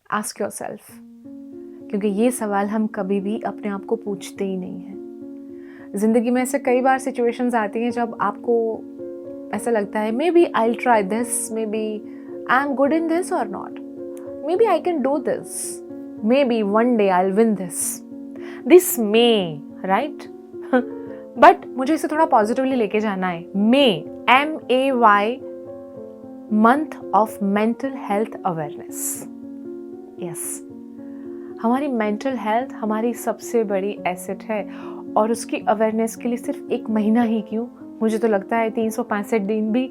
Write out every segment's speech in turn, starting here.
Ask yourself, क्योंकि ये सवाल हम कभी भी अपने आप को पूछते ही नहीं हैं। ज़िंदगी में ऐसे कई बार सिचुएशंस आती हैं जब आपको ऐसा लगता है maybe I will try this, maybe I am good in this और not, maybe I can do this, maybe one day I will win this May, right? But मुझे इसे थोड़ा positively लेके जाना है। May, MAY, month of mental health awareness. Yes, हमारी mental health हमारी सबसे बड़ी एसेट है और उसकी अवेयरनेस के लिए सिर्फ 1 महीना ही क्यों, मुझे तो लगता है 365 दिन भी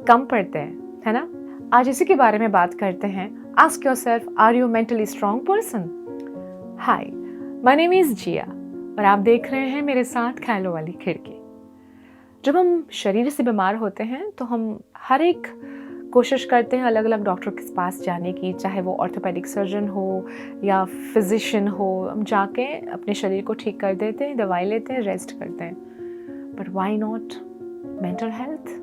कम पड़ते हैं, है ना? आज इसी के बारे में बात करते हैं। Ask yourself, are you mentally strong person? Hi, my name is Jiya और आप देख रहे हैं मेरे साथ ख्यालों वाली खिड़की। जब हम शरीर से बीमार होते हैं तो हम हर एक कोशिश करते हैं अलग अलग डॉक्टर के पास जाने की, चाहे वो ऑर्थोपेडिक सर्जन हो या फिजिशियन हो। हम जाके अपने शरीर को ठीक कर देते हैं, दवाई लेते हैं, रेस्ट करते हैं। But why not mental health?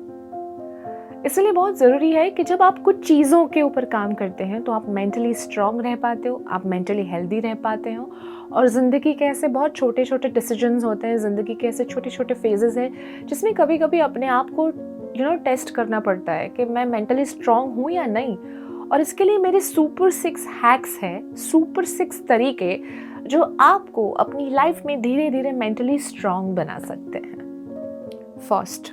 इसलिए बहुत ज़रूरी है कि जब आप कुछ चीज़ों के ऊपर काम करते हैं तो आप मेंटली स्ट्रांग रह पाते हो, आप मेंटली हेल्दी रह पाते हो। और ज़िंदगी के ऐसे बहुत छोटे छोटे डिसीजंस होते हैं, ज़िंदगी के ऐसे छोटे छोटे फेजेस हैं जिसमें कभी कभी अपने आप को टेस्ट करना पड़ता है कि मैं मेंटली स्ट्रांग हूँ या नहीं। और इसके लिए मेरे सुपर 6 हैक्स हैं, सुपर 6 तरीके जो आपको अपनी लाइफ में धीरे धीरे मेंटली स्ट्रांग बना सकते हैं। फर्स्ट,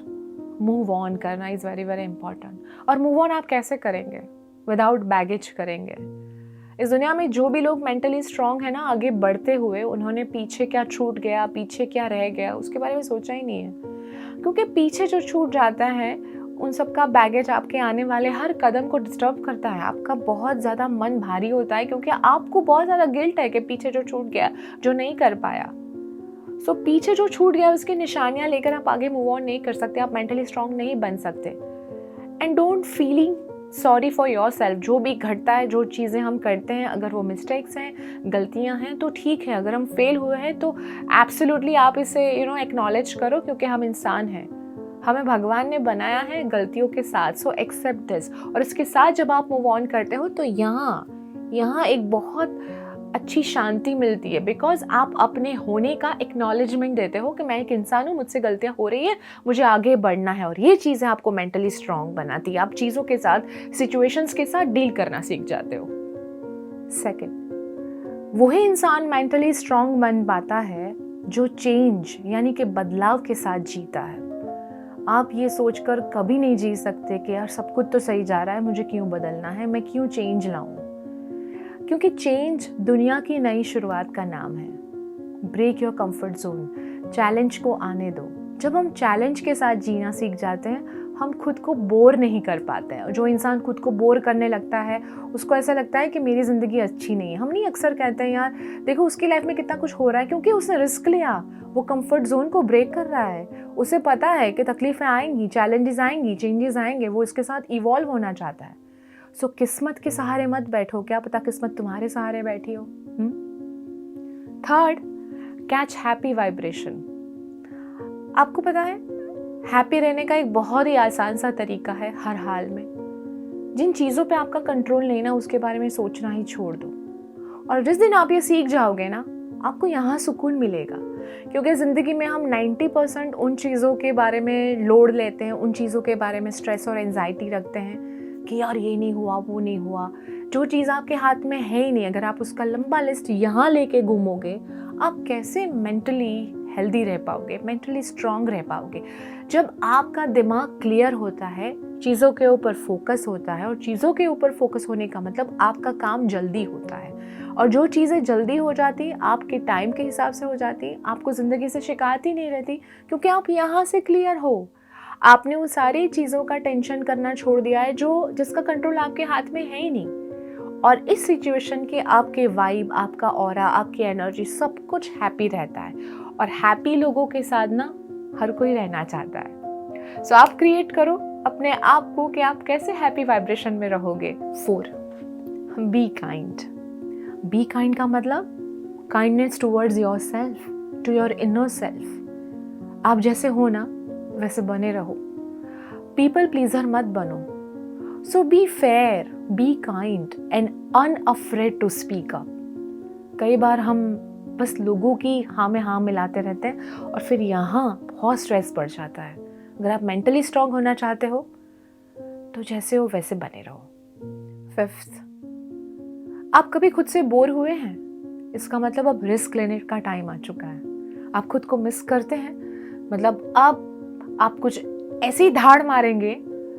मूव ऑन करना इज़ वेरी वेरी इंपॉर्टेंट। और मूव ऑन आप कैसे करेंगे? विदाउट बैगेज करेंगे। इस दुनिया में जो भी लोग मेंटली स्ट्रांग है ना, आगे बढ़ते हुए उन्होंने पीछे क्या छूट गया, पीछे क्या रह गया, उसके बारे में सोचा ही नहीं है। क्योंकि पीछे जो छूट जाता है उन सब का बैगेज आपके आने वाले हर कदम को डिस्टर्ब करता है। आपका बहुत ज़्यादा मन भारी होता है क्योंकि आपको बहुत ज़्यादा गिल्ट है कि पीछे जो छूट गया, जो नहीं कर पाया। सो पीछे जो छूट गया उसकी निशानियां लेकर आप आगे मूव ऑन नहीं कर सकते, आप मेंटली स्ट्रांग नहीं बन सकते। And don't feeling sorry for your self. जो भी घटता है, जो चीज़ें हम करते हैं, अगर वो मिस्टेक्स हैं, गलतियां हैं तो ठीक है। अगर हम फेल हुए हैं तो एब्सोल्युटली आप इसे एक्नॉलेज करो, क्योंकि हम इंसान हैं, हमें भगवान ने बनाया है गलतियों के साथ। So except this. और इसके साथ जब आप मूव ऑन करते हो तो यहाँ एक बहुत अच्छी शांति मिलती है, बिकॉज आप अपने होने का एक्नॉलेजमेंट देते हो कि मैं एक इंसान हूँ, मुझसे गलतियाँ हो रही है, मुझे आगे बढ़ना है। और ये चीज़ें आपको मेंटली स्ट्रांग बनाती है। आप चीज़ों के साथ, सिचुएशंस के साथ डील करना सीख जाते हो। सेकंड, वही इंसान मेंटली स्ट्रांग बन पाता है जो चेंज यानी कि बदलाव के साथ जीता है। आप ये सोचकर कभी नहीं जी सकते कि यार सब कुछ तो सही जा रहा है, मुझे क्यों बदलना है, मैं क्यों चेंज लाऊं। क्योंकि चेंज दुनिया की नई शुरुआत का नाम है। Break your comfort zone, challenge को आने दो। जब हम चैलेंज के साथ जीना सीख जाते हैं हम खुद को बोर नहीं कर पाते हैं। जो इंसान खुद को बोर करने लगता है उसको ऐसा लगता है कि मेरी ज़िंदगी अच्छी नहीं है। हम नहीं अक्सर कहते हैं यार देखो उसकी लाइफ में कितना कुछ हो रहा है, क्योंकि उसने रिस्क लिया, वो कंफर्ट जोन को ब्रेक कर रहा है। उसे पता है कि तकलीफ़ें आएंगी, चैलेंजेस आएंगी, चेंजेस आएंगे, वो इसके साथ इवॉल्व होना चाहता है। सो किस्मत के सहारे मत बैठो, क्या पता किस्मत तुम्हारे सहारे बैठी हो। Third, catch happy vibration. आपको पता है हैप्पी रहने का एक बहुत ही आसान सा तरीका है हर हाल में। जिन चीज़ों पे आपका कंट्रोल नहीं ना, उसके बारे में सोचना ही छोड़ दो। और जिस दिन आप ये सीख जाओगे ना, आपको यहाँ सुकून मिलेगा। क्योंकि ज़िंदगी में हम 90% उन चीज़ों के बारे में लोड लेते हैं, उन चीज़ों के बारे में स्ट्रेस और एंजाइटी रखते हैं कि यार ये नहीं हुआ, वो नहीं हुआ। जो चीज़ आपके हाथ में है ही नहीं, अगर आप उसका लंबा लिस्ट यहाँ लेके घूमोगे, आप कैसे मेंटली हेल्दी रह पाओगे, मेंटली स्ट्रांग रह पाओगे? जब आपका दिमाग क्लियर होता है, चीज़ों के ऊपर फोकस होता है, और चीज़ों के ऊपर फोकस होने का मतलब आपका काम जल्दी होता है। और जो चीज़ें जल्दी हो जाती, आपके टाइम के हिसाब से हो जाती, आपको ज़िंदगी से शिकायत ही नहीं रहती, क्योंकि आप यहाँ से क्लियर हो। आपने उन सारी चीज़ों का टेंशन करना छोड़ दिया है जिसका कंट्रोल आपके हाथ में है ही नहीं। और इस सिचुएशन के आपके वाइब, आपका ऑरा, आपकी एनर्जी, सब कुछ हैप्पी रहता है। और हैप्पी लोगों के साथ ना हर कोई रहना चाहता है। सो आप क्रिएट करो अपने आप को कि आप कैसे हैप्पी वाइब्रेशन में रहोगे। 4, बी काइंड। बी काइंड का मतलब kindness towards your self, to your inner self. आप जैसे हो ना वैसे बने रहो। पीपल प्लीजर मत बनो। So be fair, be kind and unafraid to speak up. कई बार हम बस लोगों की हाँ में हाँ मिलाते रहते हैं और फिर यहाँ बहुत स्ट्रेस बढ़ जाता है। अगर आप मेंटली स्ट्रांग होना चाहते हो तो जैसे हो वैसे बने रहो। 5th, आप कभी खुद से बोर हुए हैं? इसका मतलब अब रिस्क लेने का टाइम आ चुका है। आप खुद को मिस करते हैं, मतलब अब आप कुछ ऐसी धाड़ मारेंगे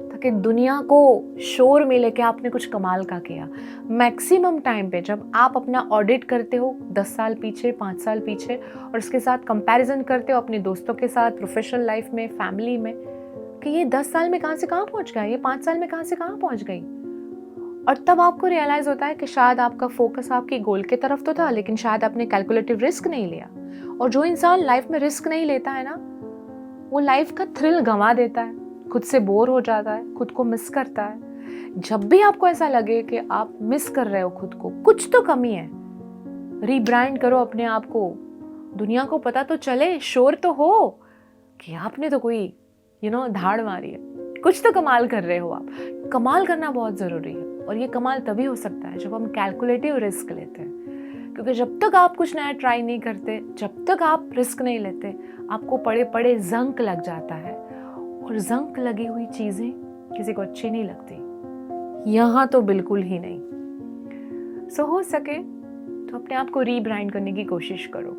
ताकि दुनिया को शोर मिले कि आपने कुछ कमाल का किया। मैक्सिमम टाइम पे जब आप अपना ऑडिट करते हो 10 साल पीछे, 5 साल पीछे, और उसके साथ कंपैरिजन करते हो अपने दोस्तों के साथ, प्रोफेशनल लाइफ में, फैमिली में, कि ये 10 साल में कहाँ से कहाँ पहुँच गया, ये 5 साल में कहाँ से कहाँ पहुँच गई। और तब आपको रियलाइज़ होता है कि शायद आपका फोकस आपकी गोल की तरफ तो था, लेकिन शायद आपने कैलकुलेटिव रिस्क नहीं लिया। और जो इंसान लाइफ में रिस्क नहीं लेता है ना, वो लाइफ का थ्रिल गंवा देता है, खुद से बोर हो जाता है, खुद को मिस करता है। जब भी आपको ऐसा लगे कि आप मिस कर रहे हो खुद को, कुछ तो कमी है, रीब्रांड करो अपने आप को। दुनिया को पता तो चले, शोर तो हो कि आपने तो कोई धाड़ मारी है, कुछ तो कमाल कर रहे हो आप। कमाल करना बहुत ज़रूरी है, और ये कमाल तभी हो सकता है जब हम कैलकुलेटिव रिस्क लेते हैं। क्योंकि जब तक आप कुछ नया ट्राई नहीं करते, जब तक आप रिस्क नहीं लेते, आपको पड़े पड़े जंक लग जाता है, और जंक लगी हुई चीज़ें किसी को अच्छी नहीं लगती, यहाँ तो बिल्कुल ही नहीं। सो हो सके तो अपने आप को रीब्रांड करने की कोशिश करो।